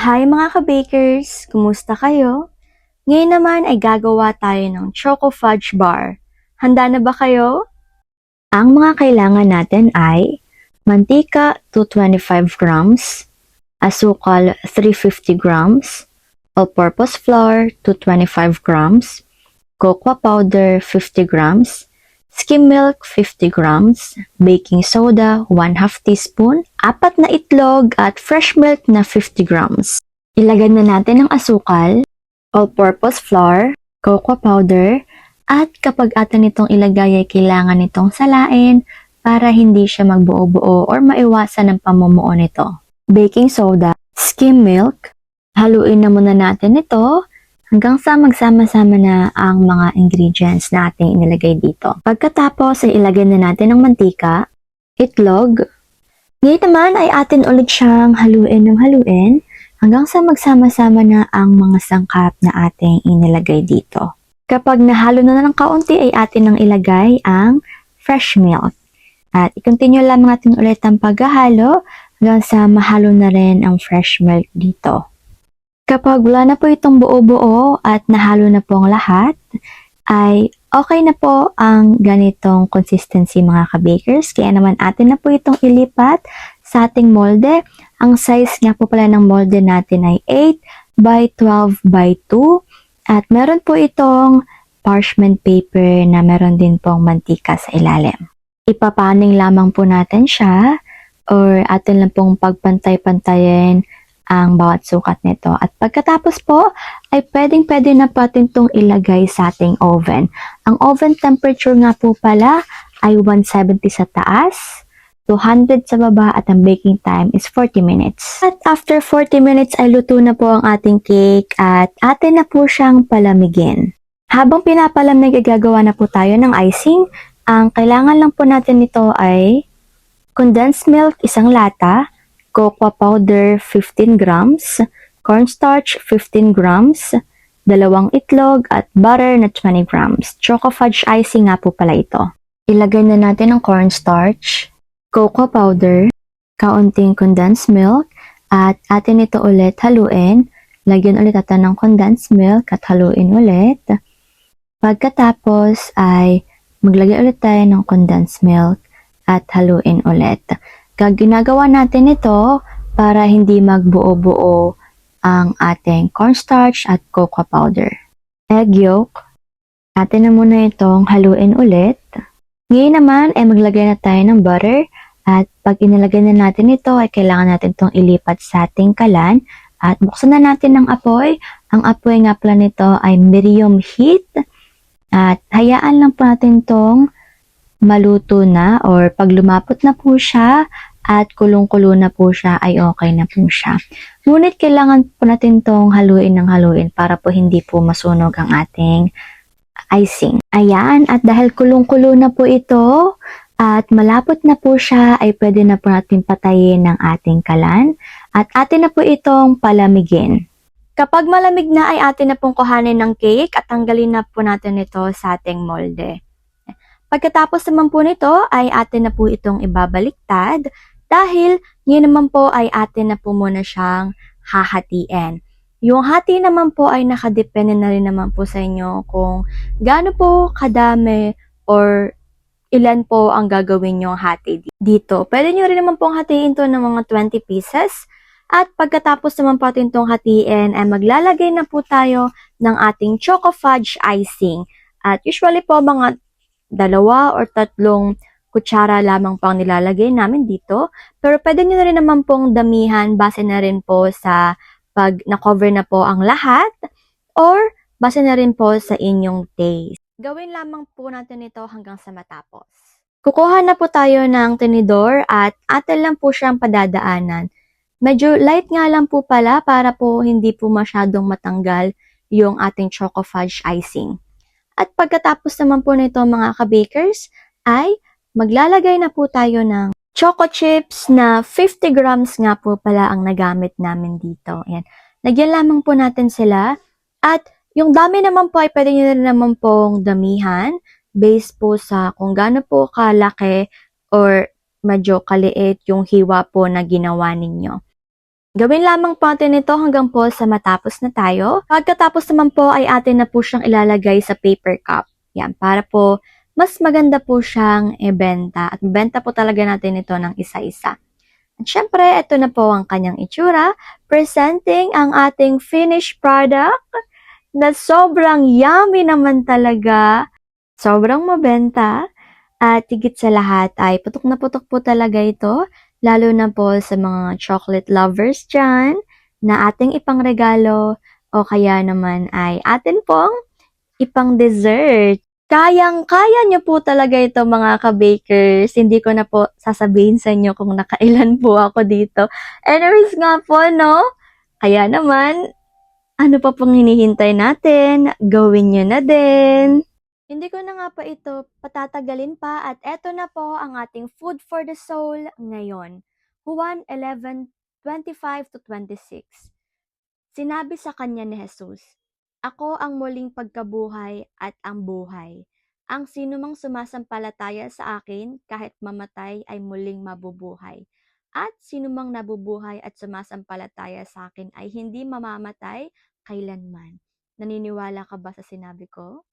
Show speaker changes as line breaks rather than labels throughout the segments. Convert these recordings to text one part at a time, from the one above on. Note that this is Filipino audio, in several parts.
Hi mga ka-bakers! Kumusta kayo? Ngayon naman ay gagawa tayo ng Choco Fudge Bar. Handa na ba kayo? Ang mga kailangan natin ay mantika 225 grams, asukal 350 grams, all-purpose flour 225 grams, cocoa powder 50 grams, skim milk 50 grams, baking soda 1/2 teaspoon, 4 na itlog at fresh milk na 50 grams. Ilagay na natin ang asukal, all-purpose flour, cocoa powder, at kapag ata nitong ilagay ay kailangan nitong salain para hindi siya magbuo-buo or maiwasan ang pamumuo nito. Baking soda, skim milk, haluin na muna natin ito hanggang sa magsama-sama na ang mga ingredients na ating inilagay dito. Pagkatapos ay ilagay na natin ang mantika, itlog. Ngayon naman ay atin ulit siyang haluin ng haluin hanggang sa magsama-sama na ang mga sangkap na ating inilagay dito. Kapag nahalo na ng kaunti ay atin nang ilagay ang fresh milk. At i-continue lamang natin ulit ang paghahalo hanggang sa mahalo na rin ang fresh milk dito. Kapag wala na po itong buo-buo at nahalo na po ang lahat, ay okay na po ang ganitong consistency mga ka-bakers. Kaya naman atin na po itong ilipat sa ating molde. Ang size nga po pala ng molde natin ay 8 by 12 by 2. At meron po itong parchment paper na meron din pong mantika sa ilalim. Ipapaning lamang po natin siya or atin lang pong pagpantay-pantayin ang bawat sukat nito. At pagkatapos po, ay pwedeng-pwede na po atin itong ilagay sa ating oven. Ang oven temperature nga po pala ay 170 sa taas, 200 sa baba at ang baking time is 40 minutes. At after 40 minutes ay luto na po ang ating cake at atin na po siyang palamigin. Habang pinapalamig ay gagawa na po tayo ng icing. Ang kailangan lang po natin nito ay condensed milk 1 lata, cocoa powder 15 grams, cornstarch 15 grams, 2 itlog at butter na 20 grams. Choco fudge icing nga po pala ito. Ilagay na natin ang cornstarch, cocoa powder, kaunting condensed milk, at atin ito ulit haluin. Lagyan ulit natin ng condensed milk at haluin ulit. Pagkatapos ay maglagay ulit tayo ng condensed milk at haluin ulit. Ginagawa natin ito para hindi magbuo-buo ang ating cornstarch at cocoa powder. Egg yolk, atin na muna itong haluin ulit. Ngayon naman ay maglagay na tayo ng butter at pag inilagay na natin ito ay kailangan natin itong ilipat sa ating kalan at buksan na natin ng apoy. Ang apoy nga pala nito ay medium heat at hayaan lang po natin itong maluto na or pag lumapot na po siya at kulong-kulo na po siya ay okay na po siya. Ngunit kailangan po natin itong haluin ng haluin para po hindi po masunog ang ating icing. Ayan, at dahil kulong-kulo na po ito at malapot na po siya ay pwede na po natin patayin ng ating kalan at atin na po itong palamigin. Kapag malamig na ay atin na pong kuhanin ng cake at tanggalin na po natin ito sa ating molde. Pagkatapos naman po nito ay atin na po itong ibabaliktad dahil ngayon naman po ay atin na po muna siyang hahatiin. Yung hati naman po ay nakadepende na rin naman po sa inyo kung gaano po kadami or ilan po ang gagawin yung hati dito. Pwede nyo rin naman pong hatiin to ng mga 20 pieces. At pagkatapos naman po atin itong hatiin ay maglalagay na po tayo ng ating choco fudge icing. At usually po mga 2 or 3 kutsara lamang po ang nilalagay namin dito. Pero pwede nyo na rin naman pong damihan base na rin po sa pag na-cover na po ang lahat or base na rin po sa inyong taste. Gawin lamang po natin ito hanggang sa matapos. Kukuha na po tayo ng tinidor at atin lang po siyang padadaanan. Medyo light nga lang po pala para po hindi po masyadong matanggal yung ating choco fudge icing. At pagkatapos naman po nito mga ka-bakers ay maglalagay na po tayo ng choco chips na 50 grams nga po pala ang nagamit namin dito. Ayan. Lagyan lamang po natin sila at yung dami naman po ay pwede nyo na naman pong damihan based po sa kung gaano po kalaki or medyo kaliit yung hiwa po na ginawa ninyo. Gawin lamang po natin ito hanggang po sa matapos na tayo. Pagkatapos naman po ay atin na po siyang ilalagay sa paper cup. Yan, para po mas maganda po siyang ibenta. At ibenta po talaga natin ito ng isa-isa. At syempre, ito na po ang kanyang itsura. Presenting ang ating finished product na sobrang yummy naman talaga. Sobrang mabenta. At higit sa lahat ay putok na putok po talaga ito. Lalo na po sa mga chocolate lovers dyan na ating ipangregalo o kaya naman ay atin pong ipang dessert. Kayang-kaya niyo po talaga ito mga ka-bakers. Hindi ko na po sasabihin sa inyo kung nakailan po ako dito. Anyways nga po, no? Kaya naman, ano pa pong hinihintay natin? Gawin niyo na din. Hindi ko na nga pa ito patatagalin pa at eto na po ang ating food for the soul ngayon. Juan 11:25-26. Sinabi sa kanya ni Jesus, "Ako ang muling pagkabuhay at ang buhay. Ang sinumang sumasampalataya sa akin kahit mamatay ay muling mabubuhay. At sinumang nabubuhay at sumasampalataya sa akin ay hindi mamamatay kailanman." Naniniwala ka ba sa sinabi ko?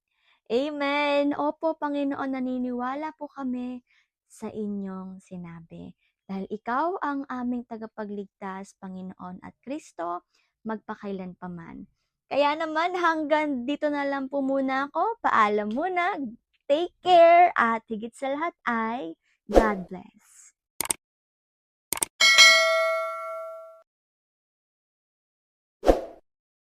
Amen. Opo, Panginoon, naniniwala po kami sa inyong sinabi. Dahil ikaw ang aming tagapagligtas, Panginoon at Kristo, magpakailan pa man. Kaya naman hanggang dito na lang po muna ako. Paalam muna. Take care at higit sa lahat ay God bless.